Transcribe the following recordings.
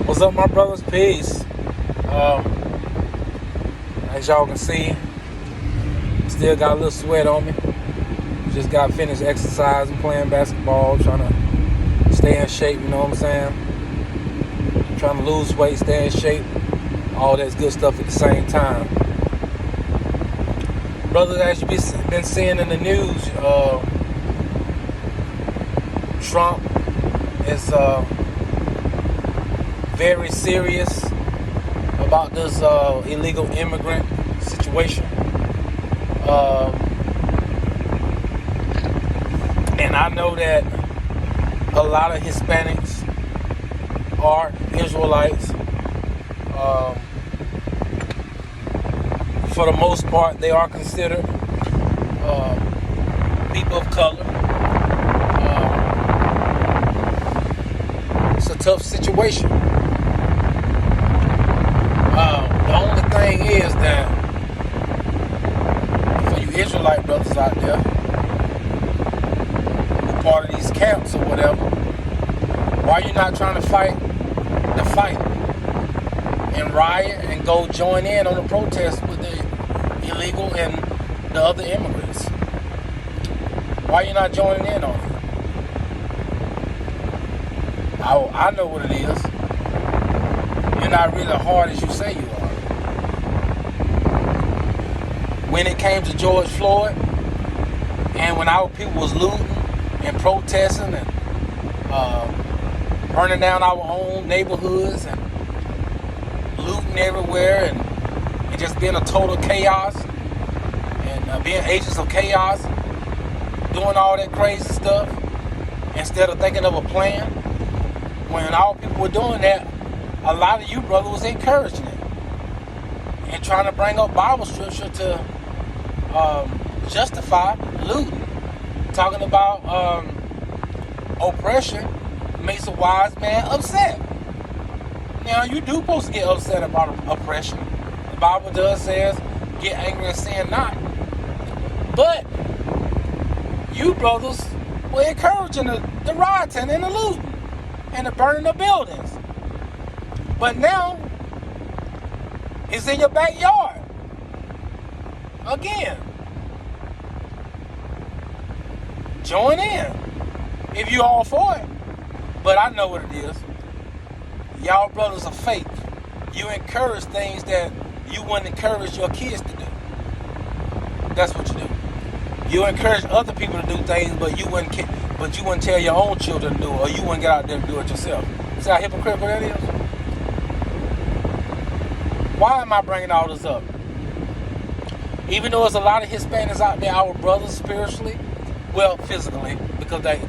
What's up, my brothers? Peace. As y'all can see, still got a little sweat on me. Just got finished exercising, playing basketball, trying to stay in shape, you know what I'm saying? Trying to lose weight, stay in shape, all that good stuff at the same time. Brothers, as you've been seeing in the news, Trump is very serious about this illegal immigrant situation. And I know that a lot of Hispanics are Israelites. For the most part, they are considered people of color. It's a tough situation. The only thing is that for you Israelite brothers out there who part of these camps or whatever, why you not trying to fight the fight and riot and go join in on the protest with the illegal and the other immigrants? Why you not joining in on it? I know what it is. You're not really hard as you say you are. When it came to George Floyd, and when our people was looting and protesting and burning down our own neighborhoods and looting everywhere and just being a total chaos and being agents of chaos, doing all that crazy stuff instead of thinking of a plan. When our people were doing that, a lot of you brothers was encouraging it and trying to bring up Bible scripture to justify looting. Talking about oppression makes a wise man upset. Now, you do supposed to get upset about oppression. The Bible does says, get angry and sin not. But you brothers were encouraging the rioting and the looting and the burning of buildings. But now, it's in your backyard. Again. Join in if you all for it. But I know what it is. Y'all brothers are fake. You encourage things that you wouldn't encourage your kids to do. That's what you do. You encourage other people to do things, but you wouldn't tell your own children to do it, or you wouldn't get out there and do it yourself. See how hypocritical that is? Why am I bringing all this up? Even though there's a lot of Hispanics out there, our brothers spiritually, well, physically, because a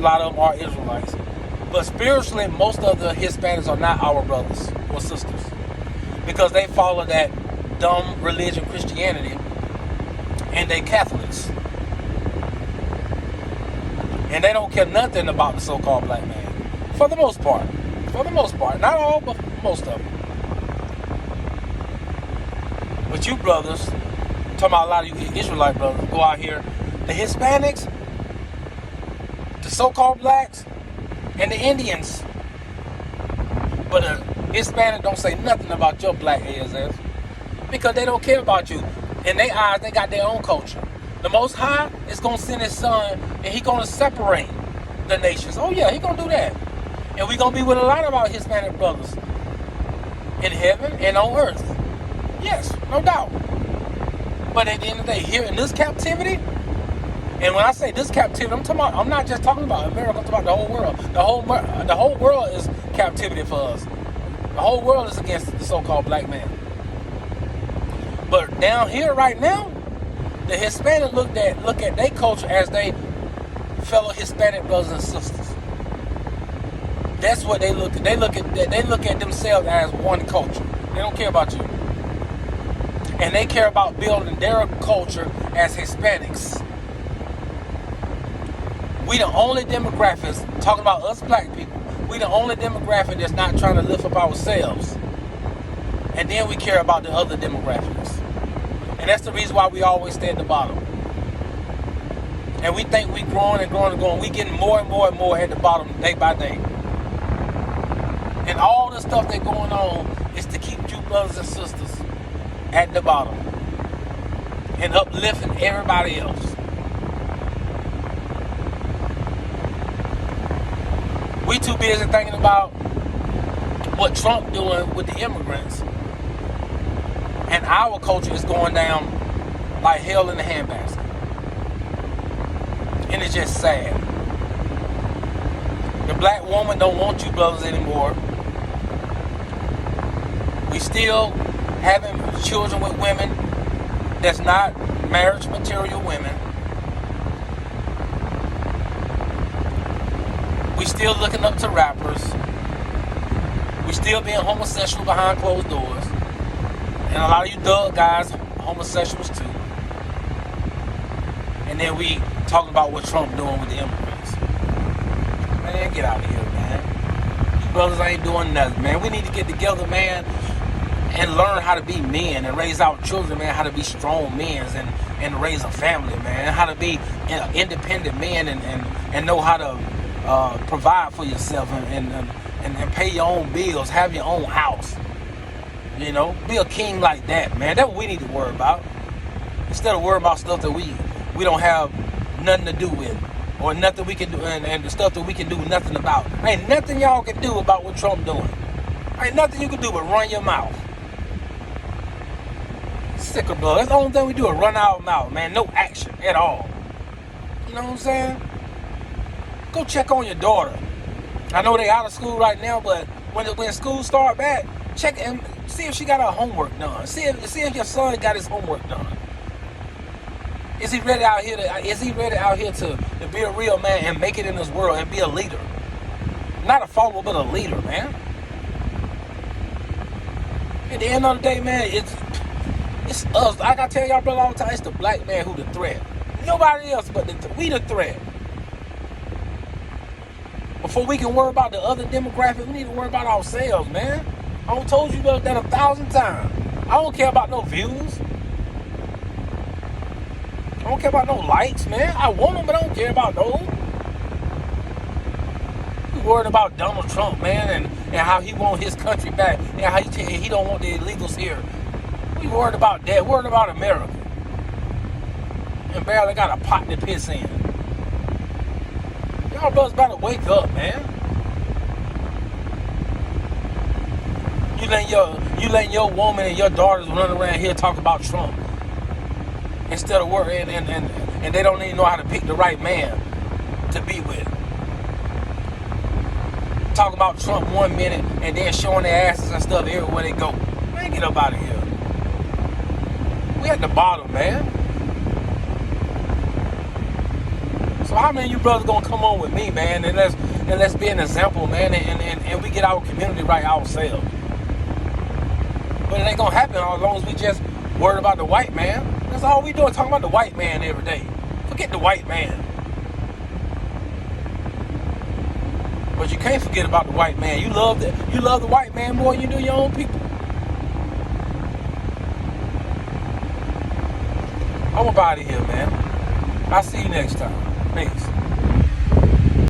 lot of them are Israelites. But spiritually, most of the Hispanics are not our brothers or sisters, because they follow that dumb religion, Christianity, and they Catholics. And they don't care nothing about the so-called black man. For the most part. For the most part. Not all, but most of them. But you brothers, talking about a lot of you Israelite brothers, go out here, the Hispanics, the so-called blacks, and the Indians. But the Hispanic don't say nothing about your black ass, because they don't care about you. In their eyes, they got their own culture. The Most High is going to send his son, and he's going to separate the nations. Oh yeah, he's going to do that. And we're going to be with a lot of our Hispanic brothers in heaven and on earth. Yes, no doubt. But at the end of the day, here in this captivity, and when I say this captivity, I'm not just talking about America, I'm talking about the whole world. The whole world is captivity for us. The whole world is against the so-called black man. But down here right now, the Hispanic look at their culture as they fellow Hispanic brothers and sisters. That's what they look at. They look at themselves as one culture. They don't care about you. And they care about building their culture as Hispanics. We the only demographics, talking about us black people, we the only demographic that's not trying to lift up ourselves. And then we care about the other demographics. And that's the reason why we always stay at the bottom. And we think we growing and growing. We getting more and more and more at the bottom day by day. And all the stuff that's going on is to keep you brothers and sisters at the bottom and uplifting everybody else. We too busy thinking about what Trump doing with the immigrants, and our culture is going down like hell in the handbasket. And it's just sad. The black woman don't want you brothers anymore. We still having children with women that's not marriage material women. We still looking up to rappers. We still being homosexual behind closed doors. And a lot of you thug guys, homosexuals too. And then we talking about what Trump doing with the immigrants. Man, get out of here, man. You brothers ain't doing nothing, man. We need to get together, man, and learn how to be men and raise our children, man, how to be strong men and raise a family, man. How to be independent men and know how to provide for yourself and pay your own bills, have your own house. You know, be a king like that, man. That's what we need to worry about. Instead of worrying about stuff that we don't have nothing to do with, or nothing we can do, and the stuff that we can do nothing about. Ain't nothing y'all can do about what Trump doing. Ain't nothing you can do but run your mouth. Sicker blood. That's the only thing we do is run our mouth, man. No action at all. You know what I'm saying? Go check on your daughter. I know they out of school right now, but when school start back, check and see if she got her homework done. See if your son got his homework done. Is he ready out here to be a real man and make it in this world and be a leader? Not a follower, but a leader, man. At the end of the day, man, it's us. I gotta tell y'all, brother, all the time, it's the black man who the threat. Nobody else but we the threat. Before we can worry about the other demographic, we need to worry about ourselves, man. I done told you about that 1,000 times. I don't care about no views. I don't care about no likes, man. I want them, but I don't care about those. We worried about Donald Trump, man, and how he want his country back, and how he don't want the illegals here. We worried about that. Worried about America. And barely got a pot to piss in. Y'all brothers better wake up, man. You letting your woman and your daughters run around here talk about Trump instead of worrying, and they don't even know how to pick the right man to be with. Talking about Trump 1 minute and then showing their asses and stuff everywhere they go. Man, get up out of here. We at the bottom, man. So how many of you brothers gonna come on with me, man, and let's be an example, man, and we get our community right ourselves. But it ain't gonna happen as long as we just worried about the white man. That's all we doing, talking about the white man every day. Forget the white man. But you can't forget about the white man. You love the white man more than you do your own people. I'm up out of here, man. I'll see you next time. Peace.